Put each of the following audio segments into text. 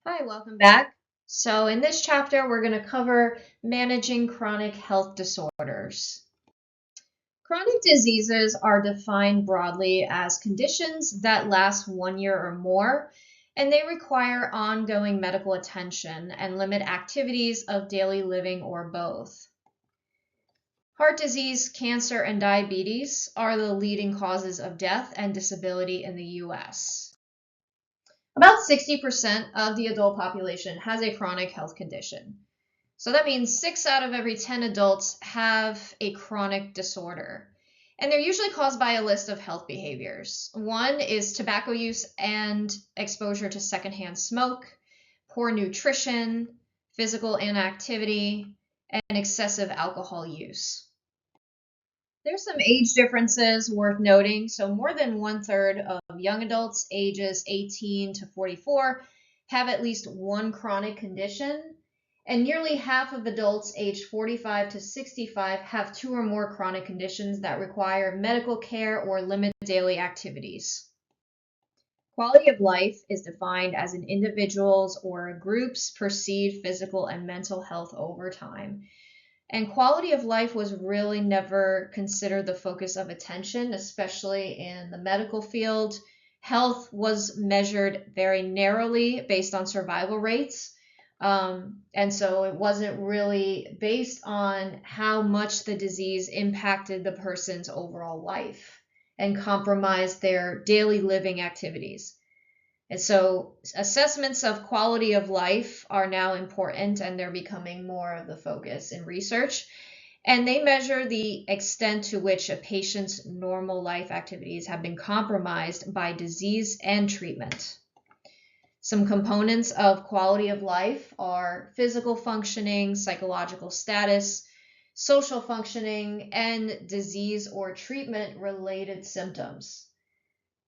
Hi, welcome back. So, in this chapter, we're going to cover managing chronic health disorders. Chronic diseases are defined broadly as conditions that last 1 year or more, and they require ongoing medical attention and limit activities of daily living or both. Heart disease, cancer, and diabetes are the leading causes of death and disability in the US. About 60% of the adult population has a chronic health condition. So that means 6 out of every 10 adults have a chronic disorder. And they're usually caused by a list of health behaviors. One is tobacco use and exposure to secondhand smoke, poor nutrition, physical inactivity, and excessive alcohol use. There's some age differences worth noting. So more than 1/3 of young adults ages 18 to 44 have at least one chronic condition, and nearly half of adults aged 45 to 65 have two or more chronic conditions that require medical care or limit daily activities. Quality of life is defined as an individual's or a group's perceived physical and mental health over time. And quality of life was really never considered the focus of attention, especially in the medical field. Health was measured very narrowly based on survival rates. And so it wasn't really based on how much the disease impacted the person's overall life and compromised their daily living activities. And so assessments of quality of life are now important and they're becoming more of the focus in research. And they measure the extent to which a patient's normal life activities have been compromised by disease and treatment. Some components of quality of life are physical functioning, psychological status, social functioning, and disease or treatment related symptoms.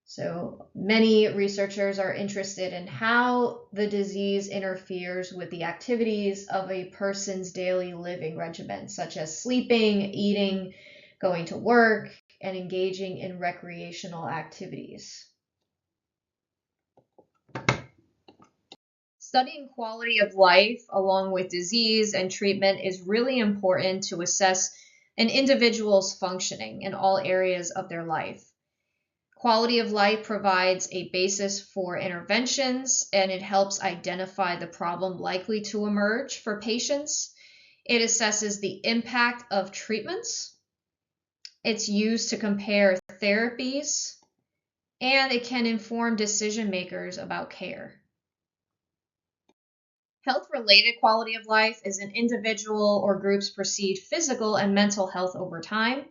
So many researchers are interested in how the disease interferes with the activities of a person's daily living regimen, such as sleeping, eating, going to work, and engaging in recreational activities. Studying quality of life along with disease and treatment is really important to assess an individual's functioning in all areas of their life. Quality of life provides a basis for interventions and it helps identify the problem likely to emerge for patients. It assesses the impact of treatments. It's used to compare therapies and it can inform decision makers about care. Health-related quality of life is an individual or group's perceived physical and mental health over time.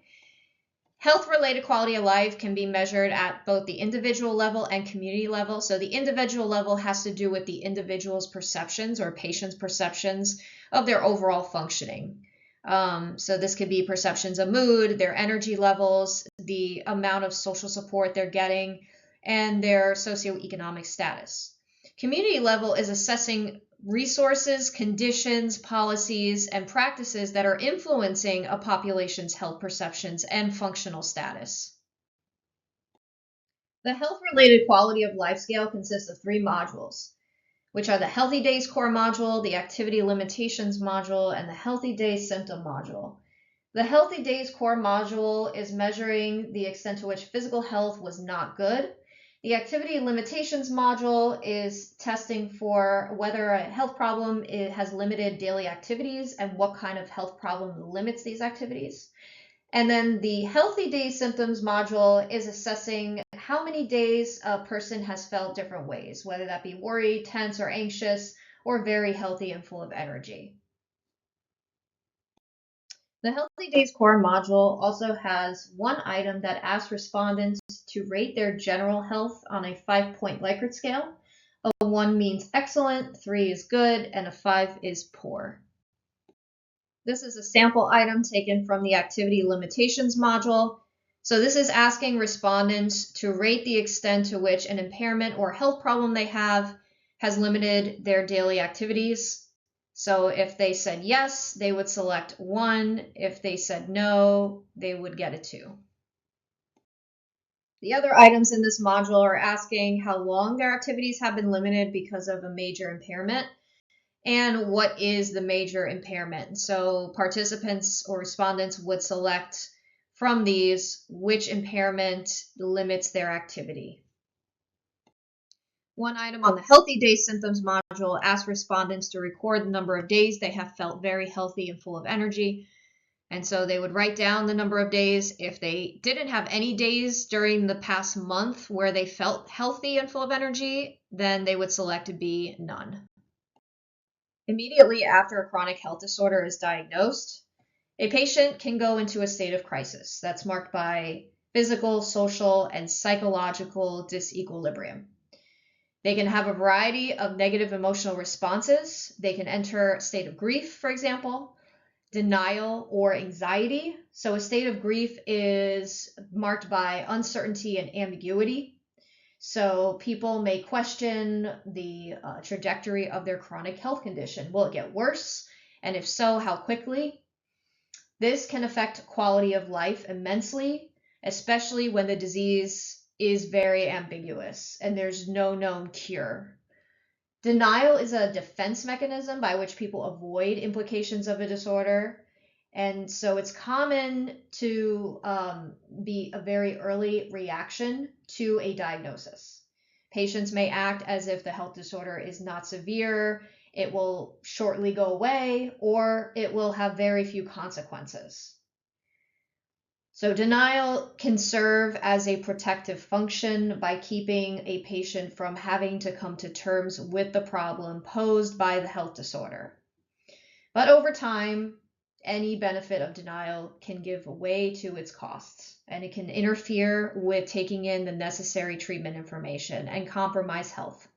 Health-related quality of life can be measured at both the individual level and community level. So the individual level has to do with the individual's perceptions or patient's perceptions of their overall functioning. So this could be perceptions of mood, their energy levels, the amount of social support they're getting, and their socioeconomic status. Community level is assessing resources, conditions, policies, and practices that are influencing a population's health perceptions and functional status. The health-related quality of life scale consists of 3 modules, which are the Healthy Days Core module, the Activity Limitations module, and the Healthy Days Symptom module. The Healthy Days Core module is measuring the extent to which physical health was not good. The Activity Limitations module is testing for whether a health problem has limited daily activities and what kind of health problem limits these activities. And then the Healthy Days Symptoms module is assessing how many days a person has felt different ways, whether that be worried, tense, or anxious, or very healthy and full of energy. The Healthy Days Core module also has one item that asks respondents to rate their general health on a 5-point Likert scale. A 1 means excellent, 3 is good, and a 5 is poor. This is a sample item taken from the Activity Limitations module. So this is asking respondents to rate the extent to which an impairment or health problem they have has limited their daily activities. So if they said yes, they would select 1. If they said no, they would get a 2. The other items in this module are asking how long their activities have been limited because of a major impairment and what is the major impairment. So participants or respondents would select from these which impairment limits their activity. One item on the Healthy Days Symptoms module asks respondents to record the number of days they have felt very healthy and full of energy. And so they would write down the number of days. If they didn't have any days during the past month where they felt healthy and full of energy, then they would select B, none. Immediately after a chronic health disorder is diagnosed, a patient can go into a state of crisis that's marked by physical, social, and psychological disequilibrium. They can have a variety of negative emotional responses. They can enter a state of grief, for example, denial, or anxiety. So a state of grief is marked by uncertainty and ambiguity. So people may question the trajectory of their chronic health condition. Will it get worse? And if so, how quickly? This can affect quality of life immensely, especially when the disease is very ambiguous and there's no known cure. Denial is a defense mechanism by which people avoid implications of a disorder. And so it's common to be a very early reaction to a diagnosis. Patients may act as if the health disorder is not severe, it will shortly go away, or it will have very few consequences. So denial can serve as a protective function by keeping a patient from having to come to terms with the problem posed by the health disorder. But over time, any benefit of denial can give way to its costs, and it can interfere with taking in the necessary treatment information and compromise health.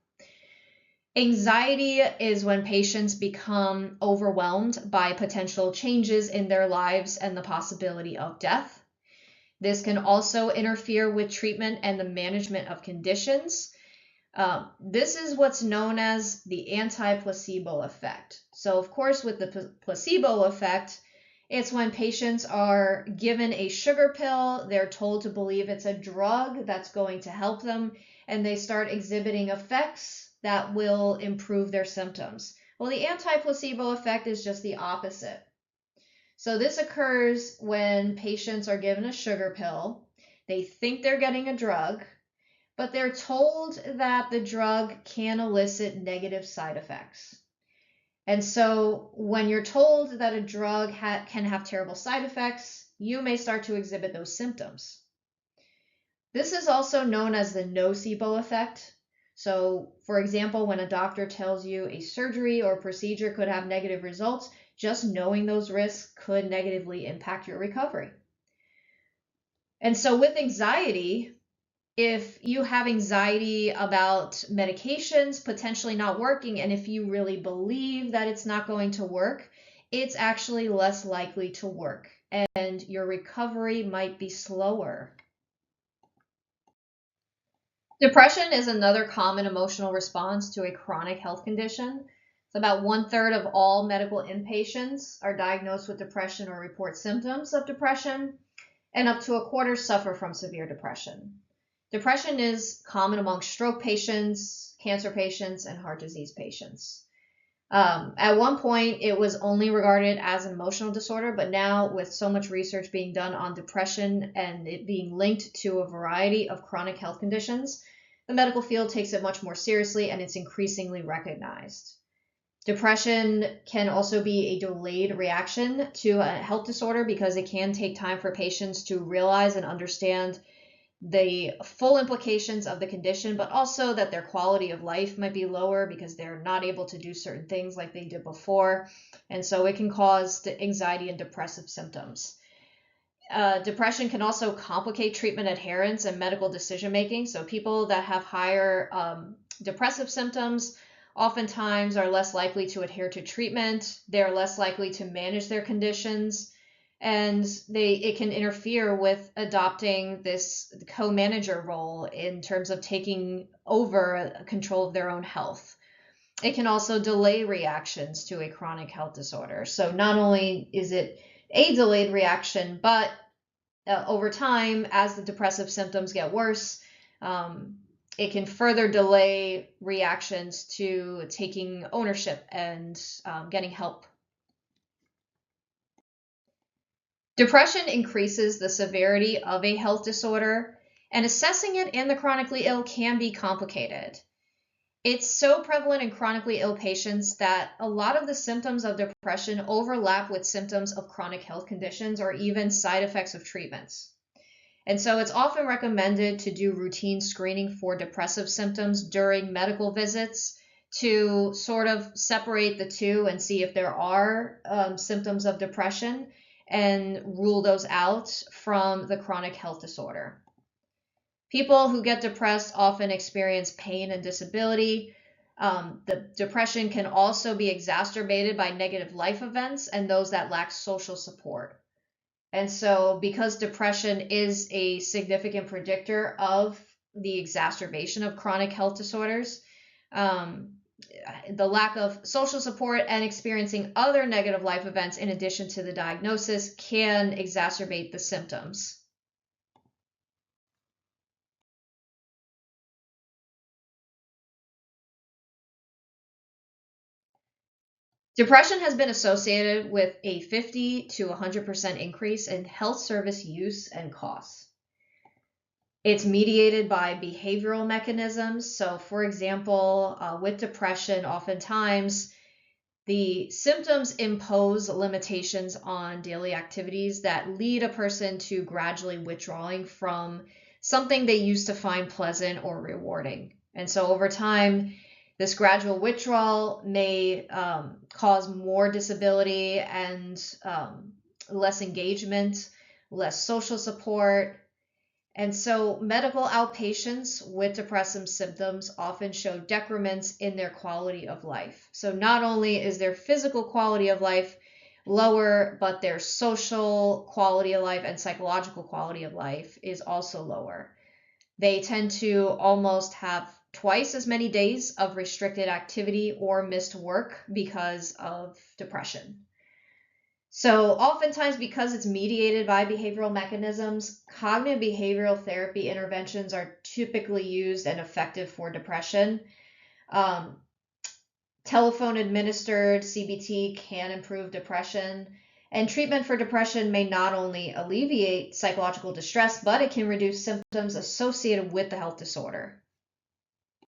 Anxiety is when patients become overwhelmed by potential changes in their lives and the possibility of death. This can also interfere with treatment and the management of conditions. This is what's known as the anti-placebo effect. So of course, with the placebo effect, it's when patients are given a sugar pill, they're told to believe it's a drug that's going to help them, and they start exhibiting effects that will improve their symptoms. Well, the anti-placebo effect is just the opposite. So this occurs when patients are given a sugar pill, they think they're getting a drug, but they're told that the drug can elicit negative side effects. And so when you're told that a drug can have terrible side effects, you may start to exhibit those symptoms. This is also known as the nocebo effect. So for example, when a doctor tells you a surgery or procedure could have negative results, just knowing those risks could negatively impact your recovery. And so with anxiety, if you have anxiety about medications potentially not working, and if you really believe that it's not going to work, it's actually less likely to work, and your recovery might be slower. Depression is another common emotional response to a chronic health condition. So about 1/3 of all medical inpatients are diagnosed with depression or report symptoms of depression, and up to 1/4 suffer from severe depression. Depression is common among stroke patients, cancer patients, and heart disease patients. At one point, it was only regarded as an emotional disorder, but now with so much research being done on depression and it being linked to a variety of chronic health conditions, the medical field takes it much more seriously and it's increasingly recognized. Depression can also be a delayed reaction to a health disorder because it can take time for patients to realize and understand the full implications of the condition, but also that their quality of life might be lower because they're not able to do certain things like they did before. And so it can cause anxiety and depressive symptoms. Depression can also complicate treatment adherence and medical decision making. So people that have higher depressive symptoms oftentimes are less likely to adhere to treatment. They're less likely to manage their conditions, and it can interfere with adopting this co-manager role in terms of taking over control of their own health. It can also delay reactions to a chronic health disorder. So not only is it a delayed reaction, but over time, as the depressive symptoms get worse, it can further delay reactions to taking ownership and getting help. Depression increases the severity of a health disorder, and assessing it in the chronically ill can be complicated. It's so prevalent in chronically ill patients that a lot of the symptoms of depression overlap with symptoms of chronic health conditions or even side effects of treatments. And so it's often recommended to do routine screening for depressive symptoms during medical visits to sort of separate the two and see if there are symptoms of depression and rule those out from the chronic health disorder. People who get depressed often experience pain and disability. The depression can also be exacerbated by negative life events and those that lack social support. And so, because depression is a significant predictor of the exacerbation of chronic health disorders, the lack of social support and experiencing other negative life events in addition to the diagnosis can exacerbate the symptoms. Depression has been associated with a 50 to 100% increase in health service use and costs. It's mediated by behavioral mechanisms. So, for example, with depression, oftentimes the symptoms impose limitations on daily activities that lead a person to gradually withdrawing from something they used to find pleasant or rewarding. And so over time, this gradual withdrawal may cause more disability and less engagement, less social support. And so medical outpatients with depressive symptoms often show decrements in their quality of life. So not only is their physical quality of life lower, but their social quality of life and psychological quality of life is also lower. They tend to almost have twice as many days of restricted activity or missed work because of depression. So oftentimes, because it's mediated by behavioral mechanisms, cognitive behavioral therapy interventions are typically used and effective for depression. Telephone administered CBT can improve depression, and treatment for depression may not only alleviate psychological distress, but it can reduce symptoms associated with the health disorder.